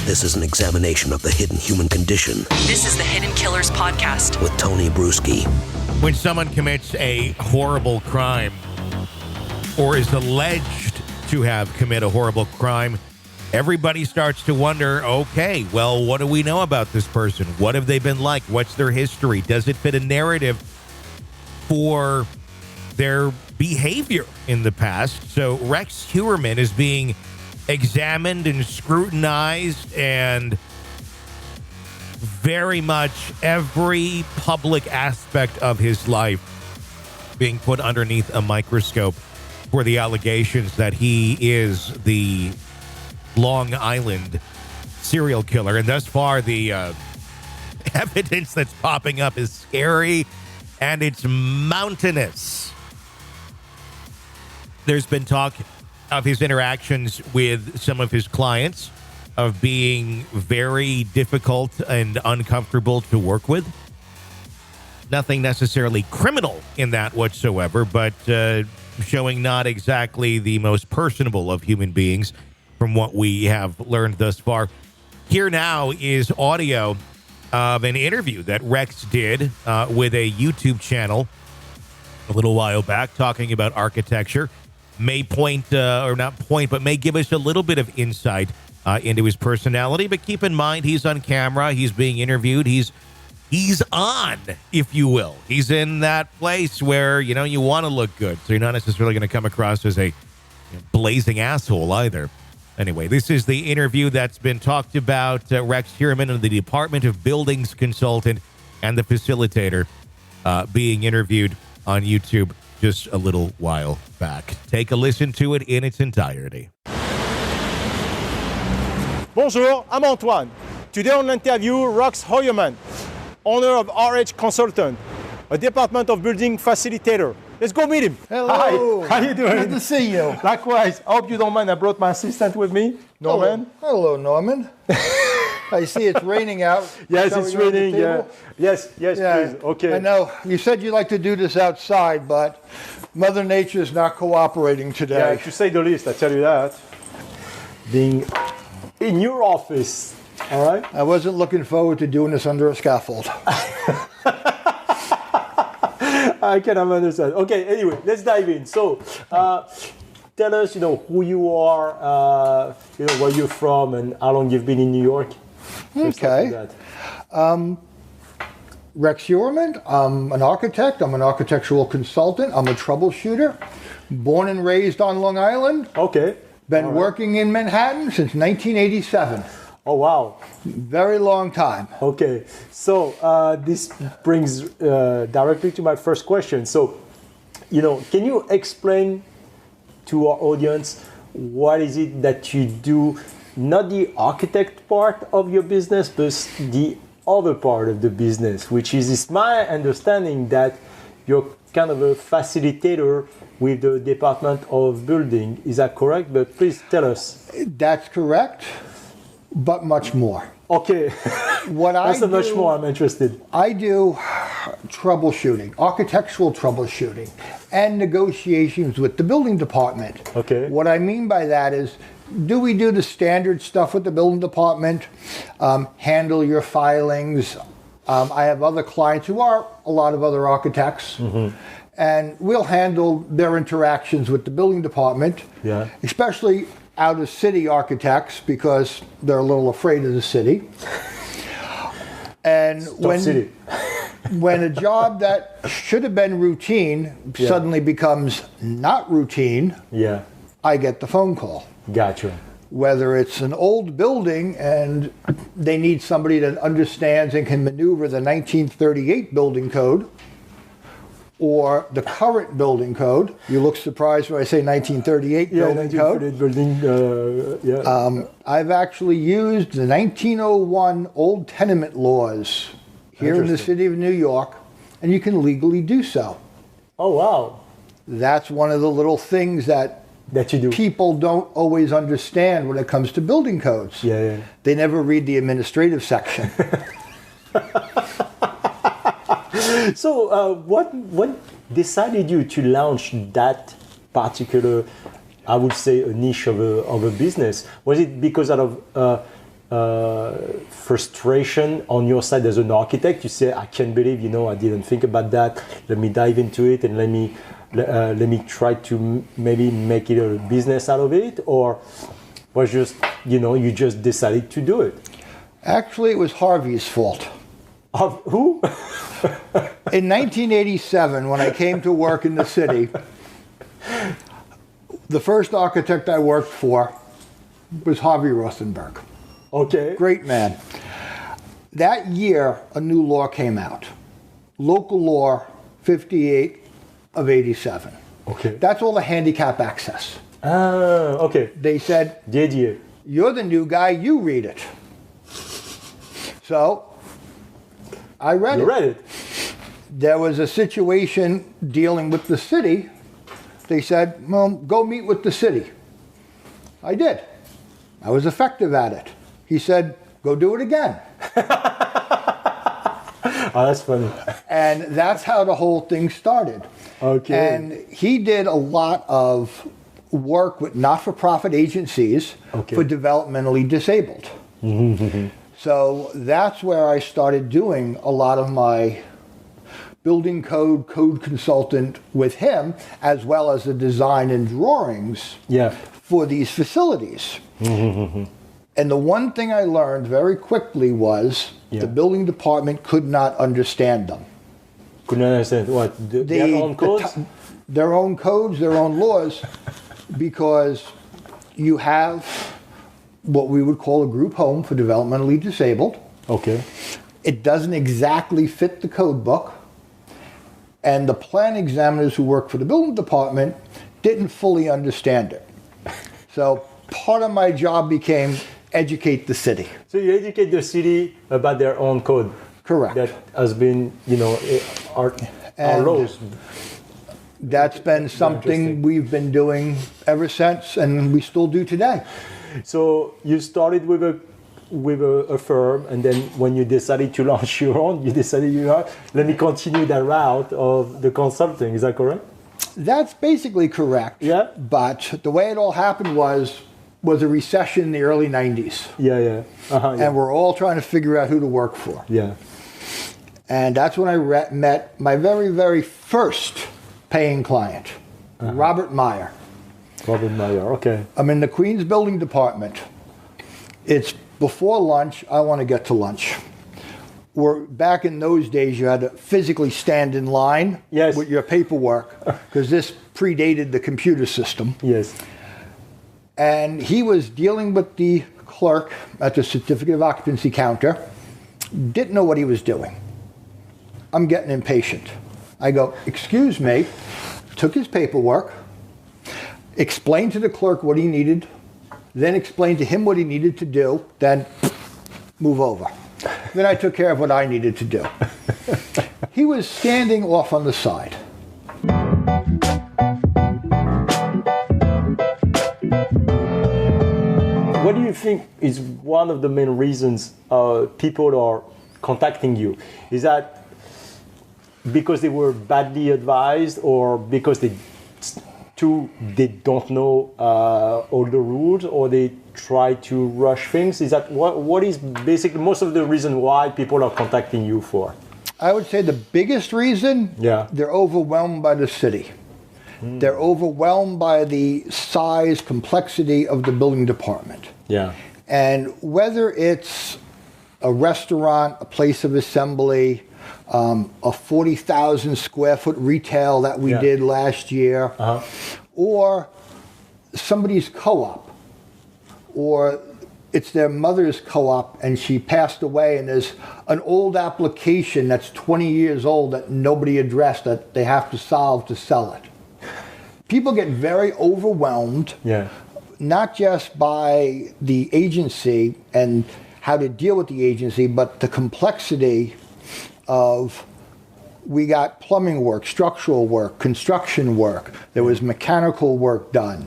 This is an examination of the hidden human condition. This is the Hidden Killers Podcast with Tony Bruschi. When someone commits a horrible crime or is alleged to have committed a horrible crime, everybody starts to wonder, okay, well, what do we know about this person? What have they been like? What's their history? Does it fit a narrative for their behavior in the past? So Rex Heuermann is being examined and scrutinized, and very much every public aspect of his life being put underneath a microscope for the allegations that he is the Long Island serial killer. And thus far, the evidence that's popping up is scary, and it's mountainous. There's been talk of his interactions with some of his clients of being very difficult and uncomfortable to work with. Nothing necessarily criminal in that whatsoever, but showing not exactly the most personable of human beings from what we have learned thus far. Here now is audio of an interview that Rex did with a YouTube channel a little while back talking about architecture. May point, or not point, but may give us a little bit of insight into his personality. But keep in mind, he's on camera. He's being interviewed. He's on, if you will. He's in that place where, you want to look good. So you're not necessarily going to come across as a blazing asshole either. Anyway, this is the interview that's been talked about. Rex Heuermann, the Department of Buildings consultant and the facilitator, being interviewed on YouTube just a little while back. Take a listen to it in its entirety. Bonjour, I'm Antoine. Today on interview Rex Heuermann, owner of RH Consultant, a Department of Building facilitator. Let's go meet him. Hello. Hi, how you doing? Good to see you. Likewise. I hope you don't mind. I brought my assistant with me, Norman. Hello, Norman. I see it's raining out. Yes, it's raining. Yeah. Yes, please. Okay. I know. You said you like to do this outside, but Mother Nature is not cooperating today. Yeah, to say the least, I tell you that. Being in your office, all right? I wasn't looking forward to doing this under a scaffold. I can understand. Okay, anyway, let's dive in. So, tell us, who you are, where you're from, and how long you've been in New York. Okay. Rex Heuermann. I'm an architect. I'm an architectural consultant. I'm a troubleshooter. Born and raised on Long Island. Okay. Been working in Manhattan since 1987. Oh, wow. Very long time. Okay. So this brings directly to my first question. So, can you explain to our audience what is it that you do, not the architect part of your business, but the other part of the business, which is, it's my understanding that you're kind of a facilitator with the Department of Building. Is that correct? But please tell us. That's correct, but much more. Okay. That's much more I'm interested. I do troubleshooting, architectural troubleshooting, and negotiations with the building department. Okay. What I mean by that is, do we do the standard stuff with the building department? Handle your filings. I have other clients who are a lot of other architects. Mm-hmm. And we'll handle their interactions with the building department, especially out-of-city architects, because they're a little afraid of the city. And when a job that should have been routine suddenly becomes not routine, I get the phone call. Gotcha. Whether it's an old building and they need somebody that understands and can maneuver the 1938 building code, or the current building code. You look surprised when I say 1938 building code. 1938 building, I've actually used the 1901 old tenement laws here in the city of New York, and you can legally do so. Oh, wow. That's one of the little things that you do. People don't always understand when it comes to building codes. They never read the administrative section. So, what decided you to launch that particular, I would say, a niche of a business? Was it because out of frustration on your side as an architect? You say, I can't believe, I didn't think about that. Let me dive into it and let me try to maybe make it a business out of it, or was just, you just decided to do it? Actually, it was Harvey's fault. Of who? In 1987, when I came to work in the city, the first architect I worked for was Harvey Rosenberg. Okay. Great man. That year, a new law came out. Local Law 58 of 87. Okay. That's all the handicap access. Okay. They said, The idea. you're the new guy, you read it. So, I read You it. read it. There was a situation dealing with the city. They said, well, go meet with the city. I did. I was effective at it. He said, go do it again. Oh, that's funny. And that's how the whole thing started. Okay. And he did a lot of work with not-for-profit agencies for developmentally disabled. So that's where I started doing a lot of my building code consultant with him, as well as the design and drawings for these facilities. And the one thing I learned very quickly was the building department could not understand them. Couldn't understand what? Their own codes? Their own codes, their own laws, because you have what we would call a group home for developmentally disabled. Okay. It doesn't exactly fit the code book. And the plan examiners who work for the building department didn't fully understand it. So part of my job became educate the city. So you educate the city about their own code. Correct. That has been, our laws. That's been something we've been doing ever since, and we still do today. So you started with a firm, and then when you decided to launch your own, you decided, let me continue that route of the consulting. Is that correct? That's basically correct. Yeah. But the way it all happened was a recession in the early 90s. Yeah. And we're all trying to figure out who to work for. Yeah. And that's when I met my very, very first paying client, Robert Meyer. Robert Meyer, okay. I'm in the Queens Building Department. It's before lunch. I want to get to lunch. Back in those days, you had to physically stand in line with your paperwork, because this predated the computer system. Yes. And he was dealing with the clerk at the certificate of occupancy counter. Didn't know what he was doing. I'm getting impatient. I go, excuse me, took his paperwork, explained to the clerk what he needed, then explained to him what he needed to do, then move over. Then I took care of what I needed to do. He was standing off on the side. What do you think is one of the main reasons people are contacting you? Is that because they were badly advised, or because they don't know all the rules, or they try to rush things? Is that what is basically most of the reason why people are contacting you for? I would say the biggest reason, they're overwhelmed by the city. They're overwhelmed by the size, complexity of the building department. Yeah. And whether it's a restaurant, a place of assembly, a 40,000 square foot retail that we did last year, or somebody's co-op, or it's their mother's co-op and she passed away, and there's an old application that's 20 years old that nobody addressed that they have to solve to sell it. People get very overwhelmed, not just by the agency and how to deal with the agency, but the complexity of, we got plumbing work, structural work, construction work, there was mechanical work done.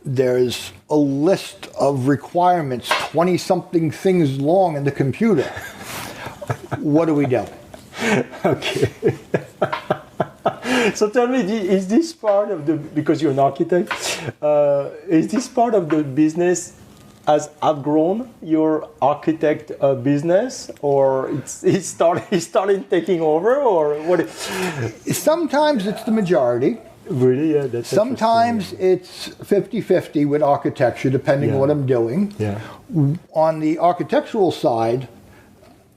There's a list of requirements, 20-something things long in the computer. What do we do? Okay. So tell me, is this part of the, because you're an architect, is this part of the business has outgrown your architect business, or he's started taking over, or what? Sometimes it's the majority. Really? Yeah, that's Sometimes it's 50-50 with architecture, depending on what I'm doing. Yeah. On the architectural side,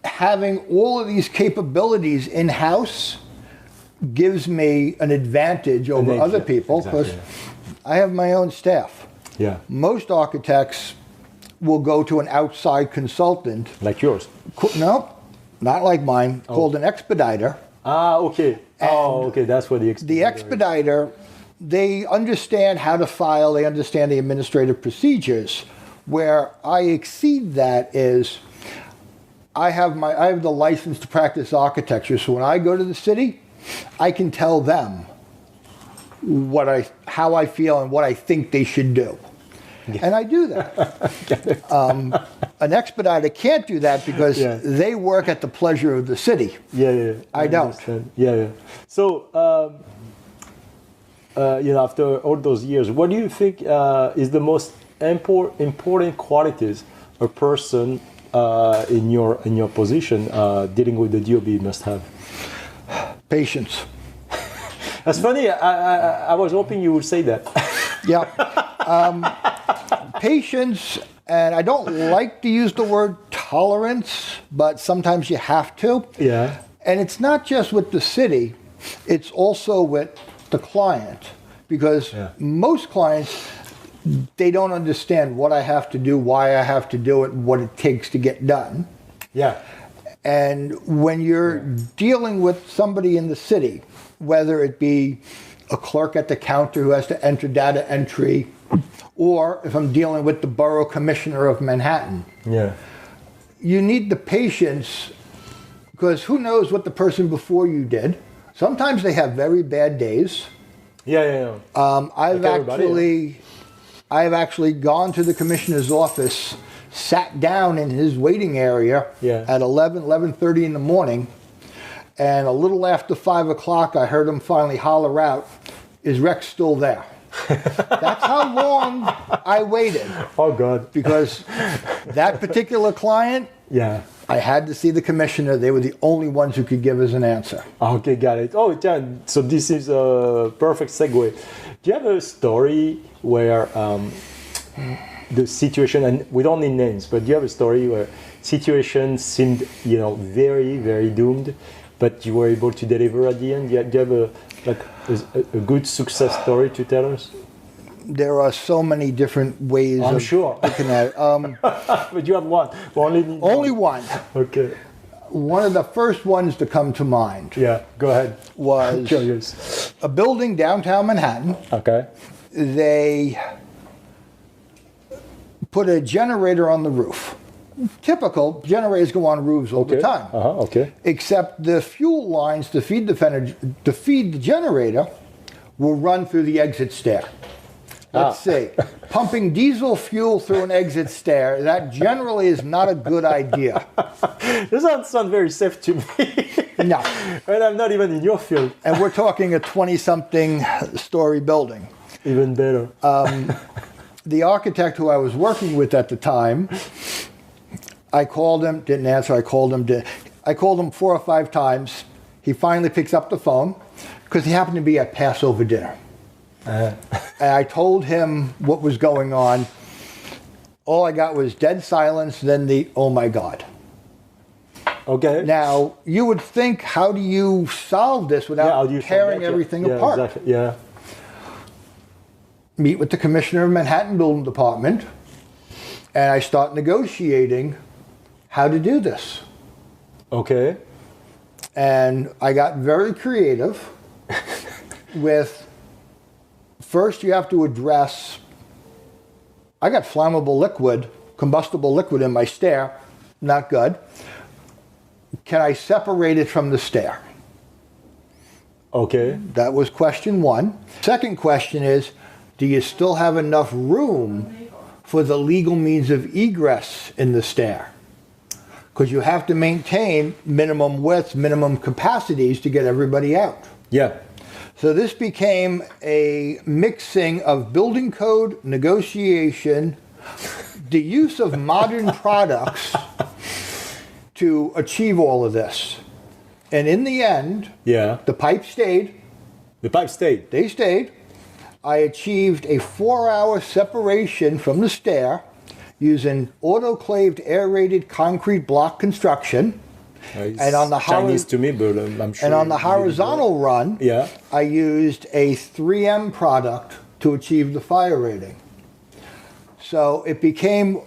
having all of these capabilities in-house gives me an advantage over other people because I have my own staff. Yeah. Most architects will go to an outside consultant. Like yours? No, not like mine, called an expediter. Ah, okay. Okay, that's what the expediter The expediter, they understand how to file, they understand the administrative procedures. Where I exceed that is I have the license to practice architecture, so when I go to the city, I can tell them how I feel and what I think they should do. Yeah. And I do that. An expediter can't do that because they work at the pleasure of the city. Yeah. I don't. Understand. Yeah. So, after all those years, what do you think is the most important qualities a person in your position dealing with the DOB must have? Patience. That's funny. I was hoping you would say that. Yeah. Patience, and I don't like to use the word tolerance, but sometimes you have to. Yeah. And it's not just with the city, it's also with the client. Because most clients, they don't understand what I have to do, why I have to do it, what it takes to get done. Yeah. And when you're dealing with somebody in the city, whether it be a clerk at the counter who has to enter data entry, or if I'm dealing with the borough commissioner of Manhattan, you need the patience, because who knows what the person before you did. Sometimes they have very bad days. I've actually gone to the commissioner's office, sat down in his waiting area at 11:30 in the morning, and a little after 5 o'clock, I heard him finally holler out, "Is Rex still there?" That's how long I waited. Oh, God. Because that particular client, I had to see the commissioner. They were the only ones who could give us an answer. Okay, got it. Oh, John, so this is a perfect segue. Do you have a story where the situation, and we don't need names, but do you have a story where situation seemed, very, very doomed, but you were able to deliver at the end? Do you have a good success story to tell us? There are so many different ways I'm sure. looking at it. But you have one. Only one. Okay. One of the first ones to come to mind. Yeah, go ahead. Was curious. A building downtown Manhattan. Okay. They put a generator on the roof. Typical generators go on roofs all the time. Okay. Except the fuel lines to feed the generator will run through the exit stair. Let's see. Pumping diesel fuel through an exit stair, that generally is not a good idea. This doesn't sound very safe to me. No. And I'm not even in your field. And we're talking a 20-something story building. Even better. The architect who I was working with at the time, I called him, didn't answer. I called him 4 or 5 times. He finally picks up the phone because he happened to be at Passover dinner. And I told him what was going on. All I got was dead silence, then the, "Oh my God." Okay. Now, you would think, how do you solve this without tearing everything apart? Exactly. Yeah. Meet with the commissioner of Manhattan Building Department, and I start negotiating how to do this. Okay. And I got very creative with, first you have to address, I got flammable liquid, combustible liquid in my stair, not good. Can I separate it from the stair? Okay. That was question one. Second question is, do you still have enough room for the legal means of egress in the stair? Because you have to maintain minimum widths, minimum capacities to get everybody out. Yeah. So this became a mixing of building code, negotiation, the use of modern products to achieve all of this. And in the end, the pipe stayed. The pipe stayed. They stayed. I achieved a 4-hour separation from the stair using autoclaved aerated concrete block construction. And on the Chinese to me, but I'm sure. And on the horizontal run, yeah, I used a 3M product to achieve the fire rating. So it became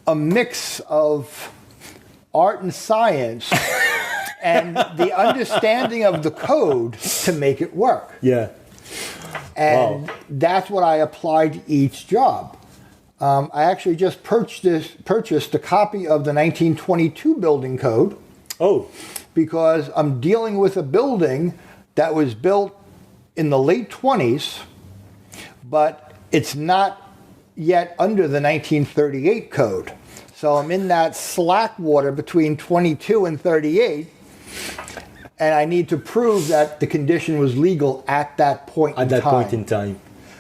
a mix of art and science and the understanding of the code to make it work. Yeah. And that's what I applied to each job. I actually just purchased a copy of the 1922 building code. Oh. Because I'm dealing with a building that was built in the late 20s, but it's not yet under the 1938 code. So I'm in that slack water between 22 and 38, and I need to prove that the condition was legal at that point in time. At that point in time.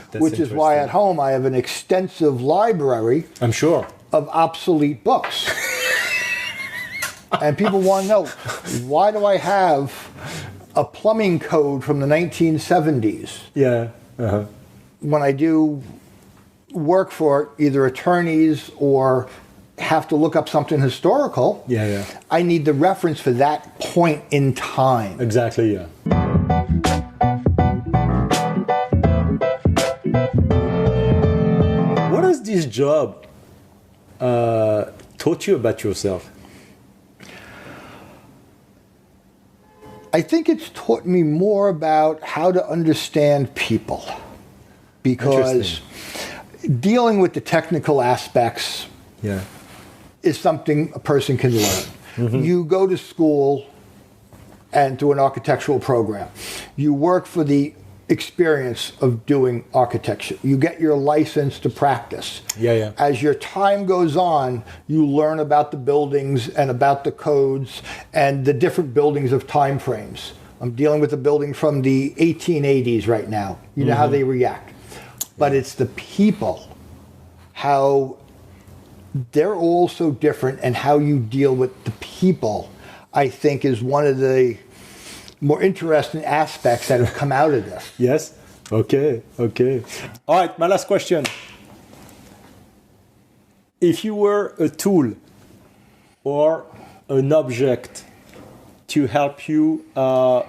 That's which is why at home I have an extensive library. I'm sure. Of obsolete books. And people want to know, why do I have a plumbing code from the 1970s? Yeah. Uh-huh. When I do work for either attorneys or have to look up something historical, I need the reference for that point in time. Exactly, yeah. What has this job taught you about yourself? I think it's taught me more about how to understand people, because dealing with the technical aspects is something a person can learn. Mm-hmm. You go to school and do an architectural program. You work for the experience of doing architecture. You get your license to practice. As your time goes on, you learn about the buildings and about the codes and the different buildings of time frames. I'm dealing with a building from the 1880s right now. You know how they react. But it's the people, how they're all so different, and how you deal with the people, I think, is one of the more interesting aspects that have come out of this. Yes? Okay. All right, my last question. If you were a tool or an object to help you to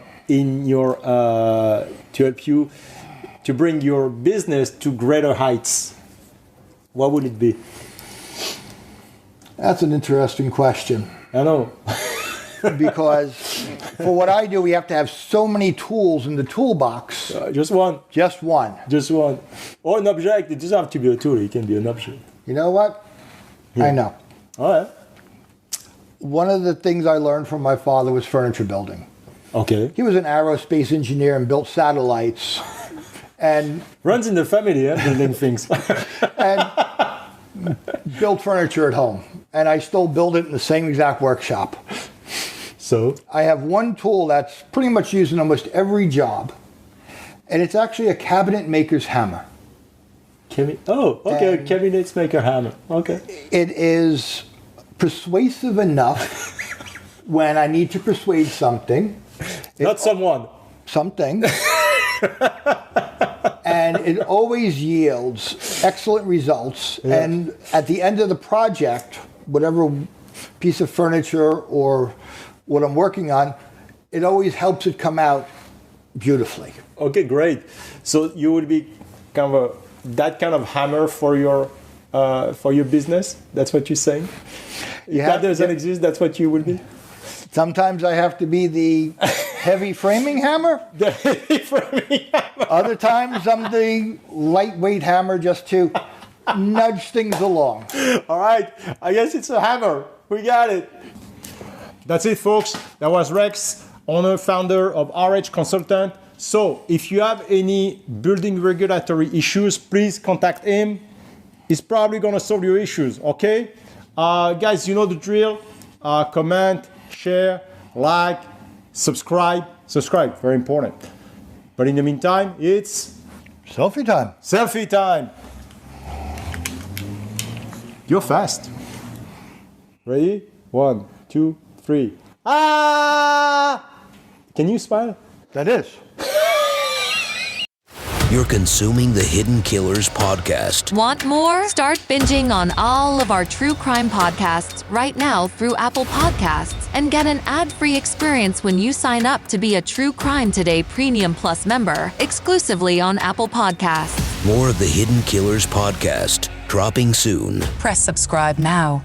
bring your business to greater heights, what would it be? That's an interesting question. I know. Because for what I do, we have to have so many tools in the toolbox. Just one. Just one. Just one. Or an object. It doesn't have to be a tool. It can be an object. You know what? I know. All right. One of the things I learned from my father was furniture building. Okay. He was an aerospace engineer and built satellites. And runs in the family, building things. And built furniture at home. And I still build it in the same exact workshop. So? I have one tool that's pretty much used in almost every job. And it's actually a cabinet maker's hammer. A cabinet maker hammer. Okay. It is persuasive enough when I need to persuade something. Not someone. Something. And it always yields excellent results. Yeah. And at the end of the project, whatever piece of furniture or what I'm working on, it always helps it come out beautifully. Okay, great. So you would be kind of that kind of hammer for your business? That's what you're saying? If that doesn't exist, that's what you would be? Sometimes I have to be the heavy framing hammer. The heavy framing hammer. Other times I'm the lightweight hammer just to nudge things along. All right. I guess it's a hammer. We got it. That's it, folks. That was Rex, owner, founder of RH Consultant. So if you have any building regulatory issues, please contact him. He's probably going to solve your issues, okay? Guys, you know the drill. Comment, share, like, subscribe. Subscribe, very important. But in the meantime, it's selfie time. Selfie time. You're fast. Ready? 1, 2, 3. Ah! Can you smile? That is. You're consuming the Hidden Killers podcast. Want more? Start binging on all of our true crime podcasts right now through Apple Podcasts and get an ad-free experience when you sign up to be a True Crime Today Premium Plus member exclusively on Apple Podcasts. More of the Hidden Killers podcast dropping soon. Press subscribe now.